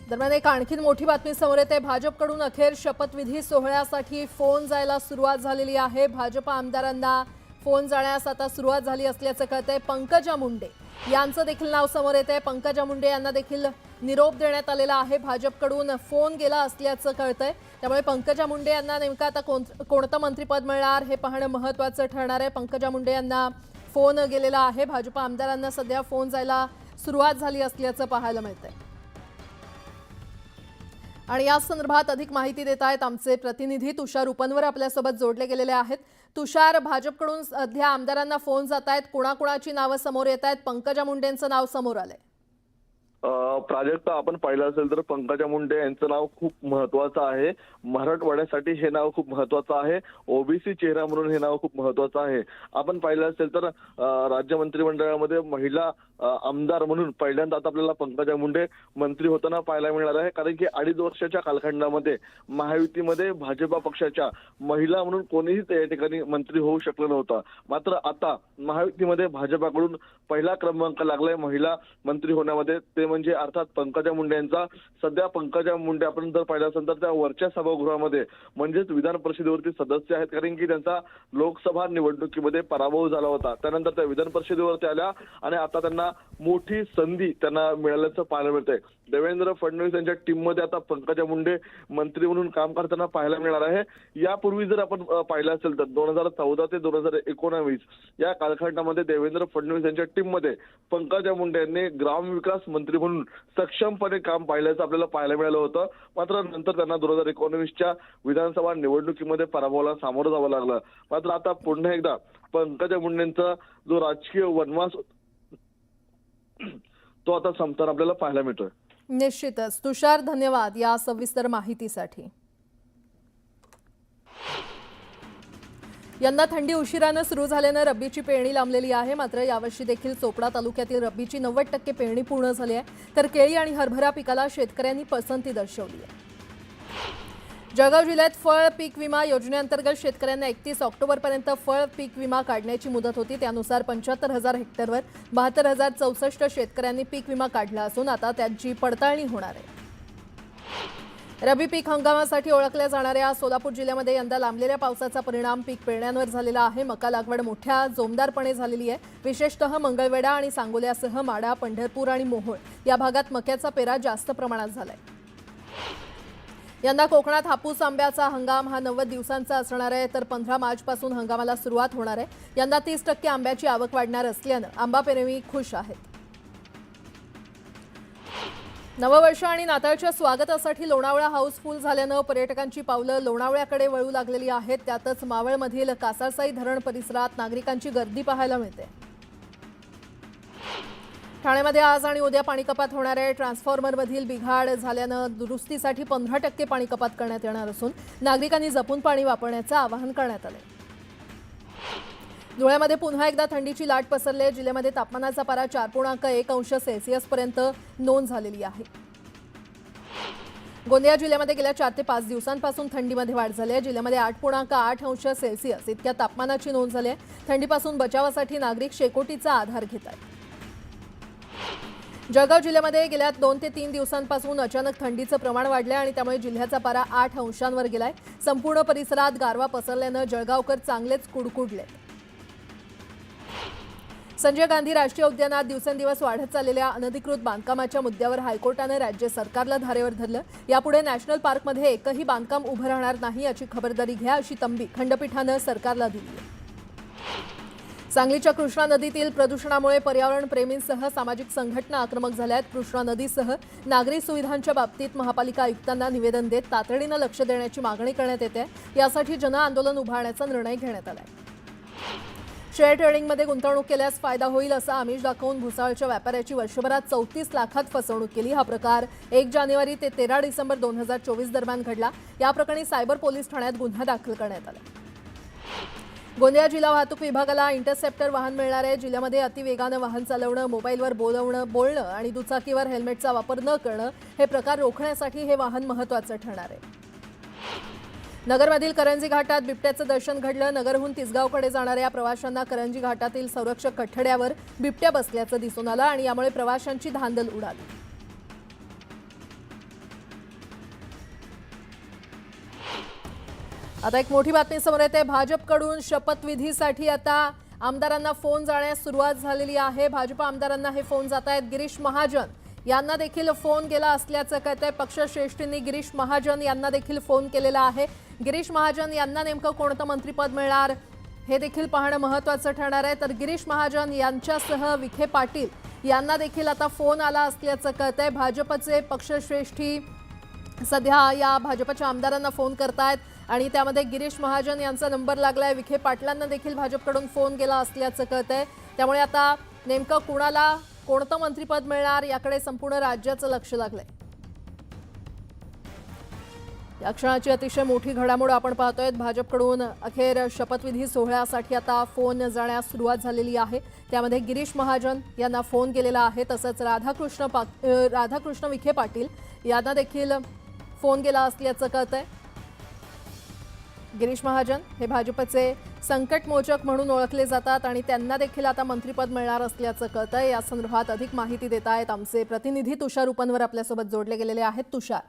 दरम्यान एक आणखीन मोठी बातमी समोर येते। भाजपकडून अखेर शपथविधी सोहळ्यासाठी फोन जायला सुरुवात झालेली आहे। भाजप आमदारांना फोन जाण्यास आता सुरुवात झाली असल्याचं कळतंय। पंकजा मुंडे यांचं देखील नाव समोर येतंय। पंकजा मुंडे यांना देखील निरोप देण्यात आलेला आहे। भाजपकडून फोन गेला असल्याचं कळतंय। त्यामुळे पंकजा मुंडे यांना नेमकं आता कोणतं मंत्रिपद मिळणार हे पाहणं महत्त्वाचं ठरणार आहे। पंकजा मुंडे यांना फोन गेलेला आहे। भाजप आमदारांना सध्या फोन जायला सुरुवात झाली असल्याचं पाहायला मिळतंय। आणि या संदर्भात अधिक माहिती देत आहेत आमचे प्रतिनिधी तुषार उपनवर आपल्यासोबत जोडले गेलेले आहेत। तुषार, भाजपकडून सध्या आमदारांना फोन जात आहेत, कोणाकोणाची नावं समोर येत आहेत? पंकजा मुंडेंचं नाव समोर आलंय। प्राजक्ता, आपण पाहिलं असेल तर पंकजा मुंडे यांचं नाव खूप महत्वाचं आहे। मराठवाड्यासाठी हे नाव खूप महत्वाचं आहे। ओबीसी चेहरा म्हणून हे नाव खूप महत्वाचं आहे। आपण पाहिलं असेल तर राज्य मंत्रिमंडळामध्ये महिला आमदार म्हणून पहिल्यांदा आता आपल्याला पंकजा मुंडे मंत्री होताना पाहायला मिळणार आहे। कारण की 2.5 वर्षाच्या कालखंडामध्ये महायुतीमध्ये भाजपा पक्षाच्या महिला म्हणून कोणीही त्या ठिकाणी मंत्री होऊ शकलं नव्हतं। मात्र आता महायुतीमध्ये भाजपाकडून पहिला क्रमांक लागलाय महिला मंत्री होण्यामध्ये, ते म्हणजे अर्थात पंकजा मुंडे यांचा। सध्या पंकजा मुंडे आपण जर पाहिलं असेल तर त्या वरच्या सभागृहामध्ये म्हणजेच विधान परिषदेवरती सदस्य आहेत। कारण की त्यांचा लोकसभा निवडणुकीमध्ये पराभव झाला होता, त्यानंतर त्या विधान परिषदेवरती आल्या आणि आता त्यांना मोठी संधी त्यांना मिळाल्याचं पाहायला मिळतंय। देवेंद्र फडणवीस यांच्या टीममध्ये आता पंकजा मुंडे मंत्री म्हणून काम करताना पाहायला मिळणार आहे। यापूर्वी जर आपण पाहिलं असेल तर 2014 ते 2019 या कालखंडामध्ये देवेंद्र फडणवीस यांच्या टीममध्ये पंकजा मुंडे यांनी ग्रामविकास मंत्री म्हणून सक्षमपणे काम पाहिल्याचं आपल्याला पाहायला मिळालं होतं। मात्र नंतर त्यांना 2019च्या विधानसभा निवडणुकीमध्ये पराभवाला सामोरं जावं लागलं। मात्र आता पुन्हा एकदा पंकजा मुंडेंचा जो राजकीय वनवास तो आता संपताना आपल्याला पाहायला मिळतोय। निश्चितच तुषार, धन्यवाद या सविस्तर माहितीसाठी। यंदा थंडी उशिराने सुरू झाल्याने रब्बीची पेरणी लांबलेली आहे। मात्र यावर्षी देखील चोपडा तालुक्यातील रब्बीची 90% पेरणी पूर्ण झाली आहे। तर केळी आणि हरभरा पिकाला शेतकऱ्यांनी पसंती दर्शवली आहे। जळगाव जिल्ह्यात फळ पीक विमा योजनेअंतर्गत शेतकऱ्यांना 31 ऑक्टोबरपर्यंत फळ पीक विमा काढण्याची मुदत होती। त्यानुसार 75,000 हेक्टरवर 72,064 शेतकऱ्यांनी पीक विमा काढला असून आता त्यांची पडताळणी होणार आहे। रब्बी पीक हंगामासाठी ओळखल्या जाणाऱ्या सोलापूर जिल्ह्यामध्ये यंदा लांबलेल्या पावसाचा परिणाम पीक पेरण्यांवर झालेला आहे। मका लागवड मोठ्या जोमदारपणे झालेली आहे। विशेषतः मंगळवेढा आणि सांगोल्यासह माढा, पंढरपूर आणि मोहोळ या भागात मक्याचा पेरा जास्त प्रमाणात झालाय। यंदा कोकणात हापूस आंब्याचा हंगाम हा 90 दिवसांचा असणार आहे। तर 15 मार्चपासून हंगामाला सुरुवात होणार आहे। यंदा 30% आंब्याची आवक वाढणार असल्यानं आंबा प्रेमी खुश आहेत। नववर्ष आणि नाताळच्या स्वागतासाठी लोणावळा हाऊसफुल झाल्यानं पर्यटकांची पावलं लोणावळ्याकडे वळू लागलेली आहेत। त्यातच मावळमधील कासारसाई धरण परिसरात नागरिकांची गर्दी पाहायला मिळते। ठाण्यामध्ये आज आणि उद्या पाणी कपात होणार आहे। ट्रान्सफॉर्मरमधील बिघाड झाल्यानं दुरुस्तीसाठी 15% पाणी कपात करण्यात येणार असून नागरिकांनी जपून पाणी वापरण्याचं आवाहन करण्यात आलंय। धुळ्यामध्ये पुन्हा एकदा थंडीची लाट पसरली आहे। जिल्ह्यामध्ये तापमानाचा पारा 4.1 अंश सेल्सिअसपर्यंत नोंद झालेली आहे। गोंदिया जिल्ह्यामध्ये गेल्या 4 ते 5 दिवसांपासून थंडीमध्ये वाढ झाली आहे। जिल्ह्यामध्ये 8.8 अंश सेल्सिअस इतक्या तापमानाची नोंद झाली आहे। थंडीपासून बचावासाठी नागरिक शेकोटीचा आधार घेत आहेत। जळगाव जिल्ह्यामध्ये गेल्या 2 ते 3 दिवसांपासून अचानक थंडीचं प्रमाण वाढलंय आणि त्यामुळे जिल्ह्याचा पारा 8 अंशांवर गेलाय। संपूर्ण परिसरात गारवा पसरल्यानं जळगावकर चांगलेच कुडकुडले। संजय गांधी राष्ट्रीय उद्यानात दिवसेंदिवस वाढत चाललेल्या अनधिकृत बांधकामाच्या मुद्द्यावर हायकोर्टाने राज्य सरकारला धारेवर धरलं। यापुढे नॅशनल पार्कमध्ये एकही बांधकाम उभं राहणार नाही याची खबरदारी घ्या अशी तंबी खंडपीठानं सरकारला दिली आहे। सांगलीच्या कृष्णा नदीतील प्रदूषणामुळे पर्यावरण प्रेमींसह सामाजिक संघटना आक्रमक झाल्या आहेत। कृष्णा नदीसह नागरी सुविधांच्या बाबतीत महापालिका आयुक्तांना निवेदन देत तातडीनं लक्ष देण्याची मागणी करण्यात येते। यासाठी जनआंदोलन उभारण्याचा निर्णय घेण्यात आला आहे। शेअर ट्रेडिंगमध्ये गुंतवणूक केल्यास फायदा होईल असं आमिष दाखवून भुसावळच्या व्यापाऱ्याची वर्षभरात 34 लाखात फसवणूक केली। हा प्रकार 1 जानेवारी ते 13 डिसेंबर 2024 दरम्यान घडला। या प्रकरणी सायबर पोलीस ठाण्यात गुन्हा दाखल करण्यात आला। गोंदिया जिल्हा वाहतूक विभागाला इंटरसेप्टर वाहन मिळणार आहे। जिल्ह्यामध्ये अतिवेगानं वाहन चालवणं, मोबाईलवर बोलणं आणि दुचाकीवर हेल्मेटचा वापर न करणं हे प्रकार रोखण्यासाठी हे वाहन महत्त्वाचं ठरणार आहे। नगरमधील करंजी घाटात बिबट्याचं दर्शन घडलं। नगरहून तिसगावकडे जाणाऱ्या प्रवाशांना करंजी घाटातील संरक्षक कठड्यावर बिबट्या बसल्याचं दिसून आलं आणि यामुळे प्रवाशांची धांदल उडाली। आता एक मोठी बातमी समोर येते। भाजपकडून शपथविधीसाठी आता आमदारांना फोन जाण्यास सुरुवात झालेली आहे। भाजप आमदारांना हे फोन जात आहेत। गिरीश महाजन यांना देखील फोन गेला असल्याचं कळतंय। पक्षश्रेष्ठींनी गिरीश महाजन यांना देखील फोन केलेला आहे। गिरीश महाजन यांना नेमकं कोणतं मंत्रिपद मिळणार हे देखील पाहणं महत्त्वाचं ठरणार आहे। तर गिरीश महाजन यांच्यासह विखे पाटील यांना देखील आता फोन आला असल्याचं कळतंय। भाजपचे पक्षश्रेष्ठी सध्या या भाजपच्या आमदारांना फोन करतायत आणि त्यामध्ये गिरीश महाजन यांचा नंबर लागलाय। विखे पाटलांना देखील भाजपकडून फोन गेला असल्याचं कळतंय। त्यामुळे आता नेमकं कुणाला कोणतं मंत्रिपद मिळणार याकडे संपूर्ण राज्याचं लक्ष लागलंय। या क्षणाची अतिशय मोठी घडामोड आपण पाहतोय। भाजपकडून अखेर शपथविधी सोहळ्यासाठी आता फोन जाण्यास सुरुवात झालेली आहे। त्यामध्ये गिरीश महाजन यांना फोन गेलेला आहे। तसंच राधाकृष्ण विखे पाटील यांना देखील फोन गेला असल्याचं कळतंय। गिरीश महाजन हे भाजपचे संकटमोचक म्हणून ओळखले जातात आणि त्यांना देखील आता मंत्रिपद मिळणार असल्याचं कळतंय। या संदर्भात अधिक माहिती देत आहेत आमचे प्रतिनिधी तुषार उपनवर आपल्यासोबत जोडले गेलेले आहेत। तुषार,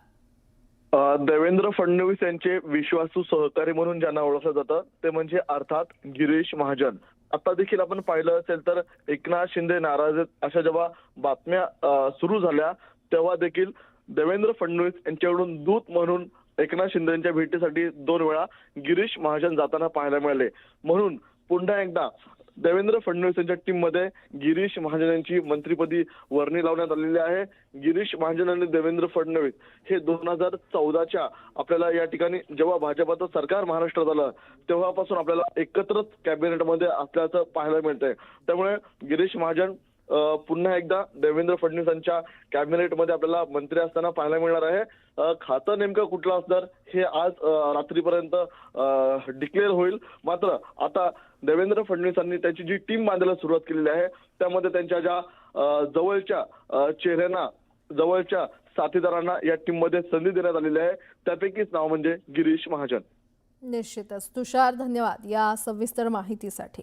देवेंद्र फडणवीस यांचे विश्वासू सहकारी म्हणून ज्यांना ओळखलं जातं ते म्हणजे अर्थात गिरीश महाजन। आता देखील आपण पाहिलं असेल तर एकनाथ शिंदे नाराज आहेत अशा जेव्हा बातम्या सुरू झाल्या तेव्हा देखील देवेंद्र फडणवीस यांच्याकडून दूत म्हणून एकनाथ शिंदे यांच्या भेटीसाठी 2 वेळा गिरीश महाजन जाताना पाहायला मिळाले। म्हणून पुन्हा एकदा देवेंद्र फडणवीस यांच्या टीममध्ये गिरीश महाजन यांची मंत्रिपदी वर्णी लावण्यात आलेली आहे। गिरीश महाजन आणि देवेंद्र फडणवीस हे 2014च्या आपल्याला या ठिकाणी जेव्हा भाजपचं सरकार महाराष्ट्रात आलं तेव्हापासून आपल्याला एकत्रच कॅबिनेटमध्ये असल्याचं पाहायला मिळतंय। त्यामुळे गिरीश महाजन पुन्हा एकदा देवेंद्र फडणवीसांच्या कॅबिनेटमध्ये आपल्याला मंत्री असताना पाहायला मिळणार आहे। खातं नेमकं कुठलं असणार हे आज रात्रीपर्यंत डिक्लेअर होईल। मात्र आता देवेंद्र फडणवीसांनी त्यांची जी टीम बांधायला सुरुवात केलेली आहे त्यामध्ये त्यांच्या ज्या जवळच्या चेहऱ्यांना जवळच्या साथीदारांना या टीममध्ये संधी देण्यात आलेली आहे त्यापैकीच नाव म्हणजे गिरीश महाजन। निश्चितच तुषार, धन्यवाद या सविस्तर माहितीसाठी।